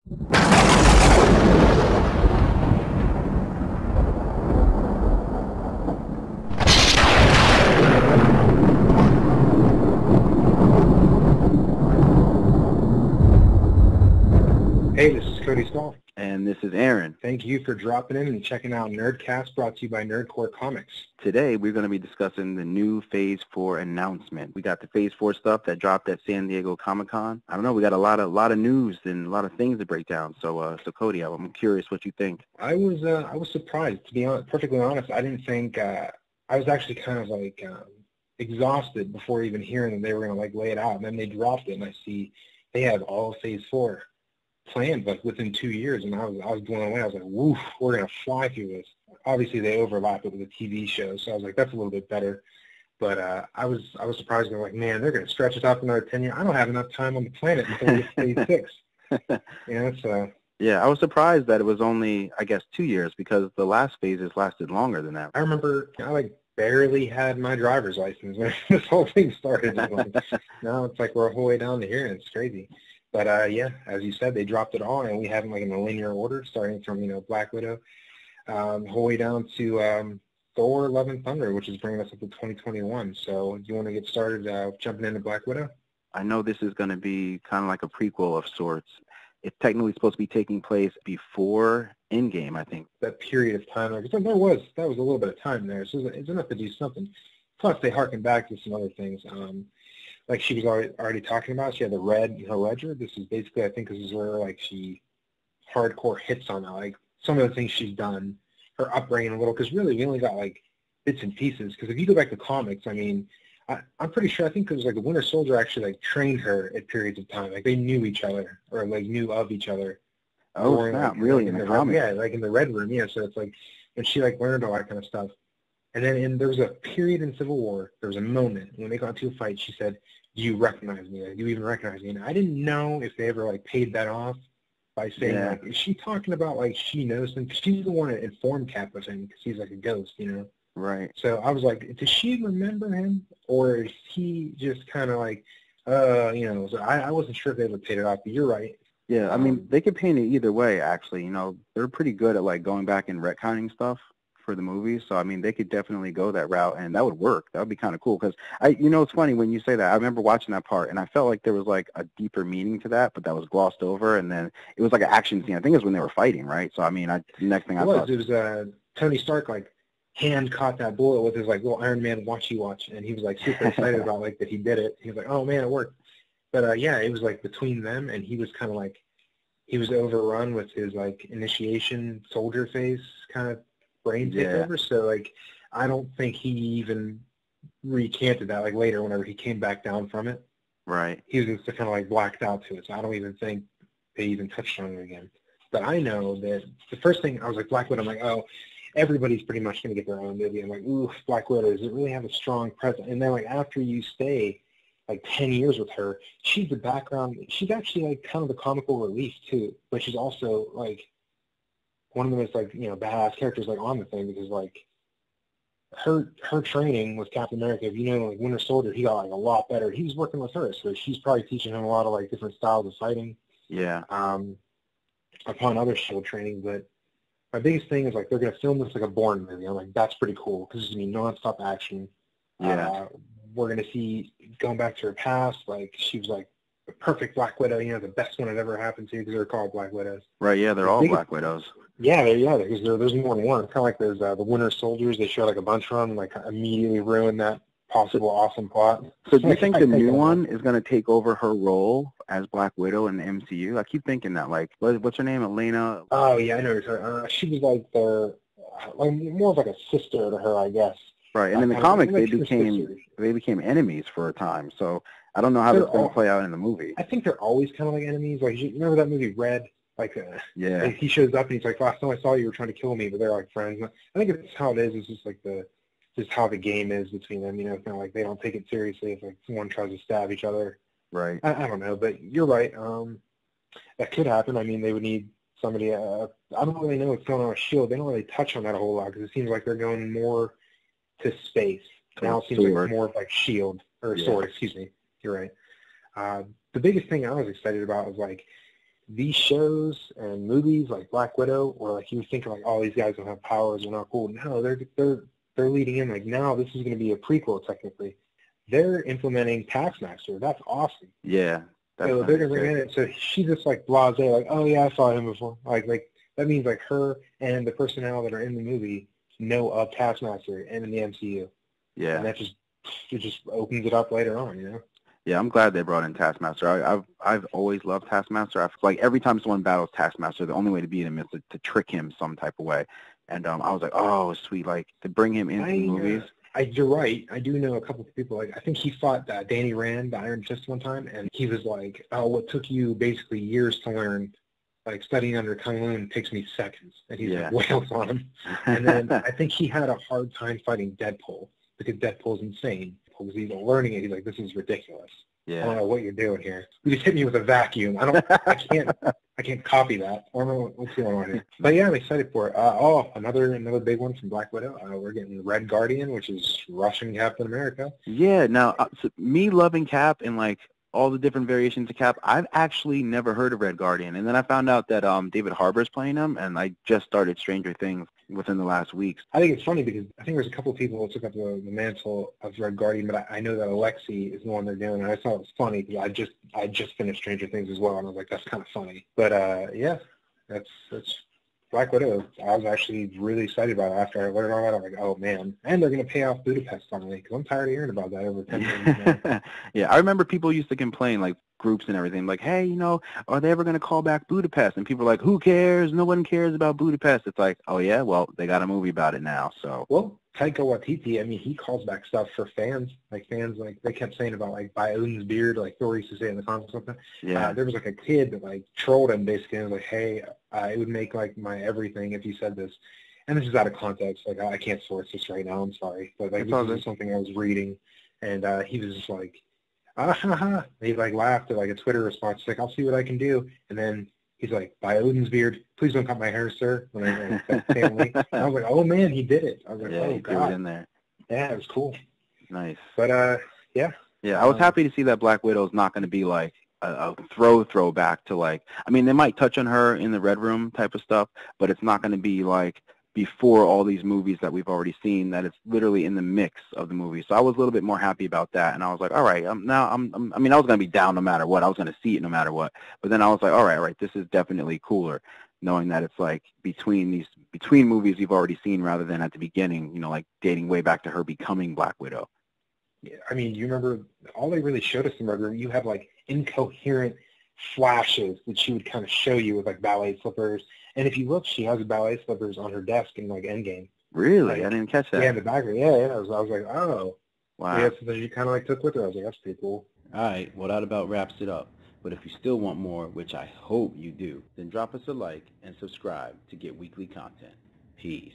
Hey, this is Cody Stahl. And this is Aaron. Thank you for dropping in and checking out Nerdcast, brought to you by Nerdcore Comics. Today, we're going to be discussing the new Phase 4 announcement. We got the Phase 4 stuff that dropped at San Diego Comic-Con. I don't know, we got a lot of news and a lot of things to break down. So Cody, I'm curious what you think. I was surprised, to be perfectly honest. I didn't think, I was actually kind of like exhausted before even hearing that they were going to like lay it out. And then they dropped it, and I see they have all of Phase 4 planned like within 2 years, and I was blown away. I was like, woof, we're gonna fly through this. Obviously they overlap it with a TV show, so I was like, that's a little bit better. But I was surprised. They're like, man, they're gonna stretch it out for another 10 years. I don't have enough time on the planet until we get Phase 6. So yeah, I was surprised that it was only, I guess, 2 years, because the last phases lasted longer than that. I remember I like barely had my driver's license when this whole thing started. Now it's like we're a whole way down to here, and it's crazy. But yeah, as you said, they dropped it all, and we have them like in a linear order, starting from Black Widow, whole way down to Thor: Love and Thunder, which is bringing us up to 2021. So, do you want to get started jumping into Black Widow? I know this is going to be kind of like a prequel of sorts. It's technically supposed to be taking place before Endgame, I think. That period of time, because that was a little bit of time there, so it's enough to do something. Plus, they harken back to some other things. Like she was already talking about, she had the red ledger. This is basically, I think this is where like she hardcore hits on that, like some of the things she's done, her upbringing a little, because really we only got like bits and pieces. Because if you go back to comics, I mean, I'm pretty sure, I think it was like the Winter Soldier actually like trained her at periods of time. Like they knew each other, or like knew of each other. Oh, it's not really in the comics. Yeah, like in the Red Room, yeah. So it's like, and she like learned all that kind of stuff. And then there was a period in Civil War, there was a moment when they got into a fight, she said, do you recognize me? Like, do you even recognize me? And I didn't know if they ever like paid that off by saying, like, is she talking about like she knows him? Because she's the one that informed Cap of him, because he's like a ghost, Right. So I was like, does she remember him? Or is he just kind of like, so I wasn't sure if they ever paid it off, but you're right. Yeah, I mean, they could paint it either way, actually. They're pretty good at like going back and retconning stuff for the movie, so I mean they could definitely go that route, and that would work. That would be kind of cool, because it's funny when you say that. I remember watching that part, and I felt like there was like a deeper meaning to that, but that was glossed over, and then it was like an action scene. I think it was when they were fighting, right? So I mean, the next thing I thought, it was Tony Stark like hand caught that bullet with his like little Iron Man watch, and he was like super excited about like that he did it. He was like, oh man, it worked. But yeah, it was like between them, and he was kind of like, he was overrun with his like initiation soldier phase kind of brain takeover, so like I don't think he even recanted that like later whenever he came back down from it. Right. He was just kind of like blacked out to it, so I don't even think they even touched on it again. But I know that the first thing I was like, Black Widow, I'm like, oh, everybody's pretty much going to get their own movie. I'm like, ooh, Black Widow, does it really have a strong presence? And then like after you stay like 10 years with her, she's the background, she's actually like kind of the comical relief too, but she's also like one of the most like badass characters like on the thing, because like her training with Captain America, if like Winter Soldier, he got like a lot better. He was working with her, so she's probably teaching him a lot of like different styles of fighting. Yeah. Upon other shield training, but my biggest thing is like they're gonna film this like a Bourne movie. I'm like, that's pretty cool, because it's gonna be nonstop action. Yeah. We're gonna see going back to her past, like she was like the perfect Black Widow, the best one that ever happened to, because they're called Black Widows. Right, yeah, they're all Black Widows. Yeah, because there's more than one. Kind of like there's the Winter Soldiers. They show like a bunch of them, like immediately ruin that possible awesome plot. So do you think the new one is going to take over her role as Black Widow in the MCU? I keep thinking that, like, what's her name, Elena? Oh, yeah, I know. She was like more of like a sister to her, I guess. Right, and in the comics, they became enemies for a time, so I don't know how that's going to play out in the movie. I think they're always kind of like enemies. Like, you remember that movie Red? Like, yeah. Like he shows up and he's like, last time I saw you, you were trying to kill me, but they're like friends. I think it's how it is. It's just like just how the game is between them. It's kind of like they don't take it seriously if like someone tries to stab each other. Right. I don't know, but you're right. That could happen. I mean, they would need somebody. I don't really know what's going on with S.H.I.E.L.D. They don't really touch on that a whole lot, because it seems like they're going more to space. Now it seems like it's more of like S.H.I.E.L.D. or SWORD, excuse me. You're right. The biggest thing I was excited about was like these shows and movies like Black Widow, or like you think like, oh, these guys don't have powers, they're not cool. No, they're leading in like, now this is going to be a prequel technically. They're implementing Taskmaster. That's awesome. Yeah. So they're going to bring in it. So she's just like blasé, like, oh yeah, I saw him before. Like that means like her and the personnel that are in the movie know of Taskmaster and in the MCU. Yeah. And it just opens it up later on, you know? Yeah, I'm glad they brought in Taskmaster. I've always loved Taskmaster. I feel like every time someone battles Taskmaster, the only way to beat him is to trick him some type of way. And I was like, oh, sweet, like to bring him into the movies. You're right. I do know a couple of people. Like I think he fought Danny Rand, the Iron Fist, one time, and he was like, "Oh, what took you basically years to learn, like studying under Kung Lun, takes me seconds." And he's like wails on him. And then I think he had a hard time fighting Deadpool because Deadpool's insane. Because he's learning it, he's like, "This is ridiculous. Yeah. I don't know what you're doing here. You just hit me with a vacuum. I can't copy that. I don't know what's going on here." But yeah, I'm excited for it. Another big one from Black Widow. We're getting Red Guardian, which is Russian Captain America. Yeah. Now, so me loving Cap and like all the different variations of Cap, I've actually never heard of Red Guardian. And then I found out that David Harbour's playing him, and I just started Stranger Things within the last weeks. I think it's funny because I think there's a couple of people who took up the mantle of Red Guardian, but I know that Alexei is the one they're doing, and I thought it was funny because I just finished Stranger Things as well, and I was like, that's kind of funny. But yeah, that's Black Widow. I was actually really excited about it after I learned all that. I'm like, oh man, and they're going to pay off Budapest finally because I'm tired of hearing about that over 10 years now. Yeah, I remember people used to complain, like groups and everything, like, hey, you know, are they ever going to call back Budapest? And people are like, who cares? No one cares about Budapest. It's like, oh yeah, well, they got a movie about it now, so. Well, Taika Waititi, I mean, he calls back stuff for fans. Like fans, like they kept saying about like by Odin's beard, like Thor used to say in the comics or something. Yeah. There was like a kid that like trolled him basically and was like, hey, it would make like my everything if you said this. And this is out of context. Like I can't source this right now. I'm sorry, but like this is something I was reading, and he was just like, ah ha ha. He like laughed at like a Twitter response, like I'll see what I can do, and then he's like, by Odin's beard, please don't cut my hair, sir. When I said family, and I was like, oh man, he did it. I was like, yeah, oh he god, threw it in there. Yeah, it was cool. Nice. But yeah. Yeah, I was happy to see that Black Widow's not going to be like a throwback to like, I mean, they might touch on her in the Red Room type of stuff, but it's not going to be like before all these movies that we've already seen, that it's literally in the mix of the movie. So I was a little bit more happy about that, and I was like, all right, I mean, I was going to be down no matter what. I was going to see it no matter what. But then I was like, all right, this is definitely cooler, knowing that it's like between movies we've already seen rather than at the beginning, you know, like dating way back to her becoming Black Widow. Yeah, I mean, you remember all they really showed us in Red Room, you had like incoherent flashes that she would kind of show you with like ballet slippers. And if you look, she has ballet slippers on her desk in like Endgame. Really? Like, I didn't catch that. Yeah, in the background. Yeah. I was like, oh. Wow. Yeah, so she kind of like took with her. I was like, that's pretty cool. All right, well, that about wraps it up. But if you still want more, which I hope you do, then drop us a like and subscribe to get weekly content. Peace.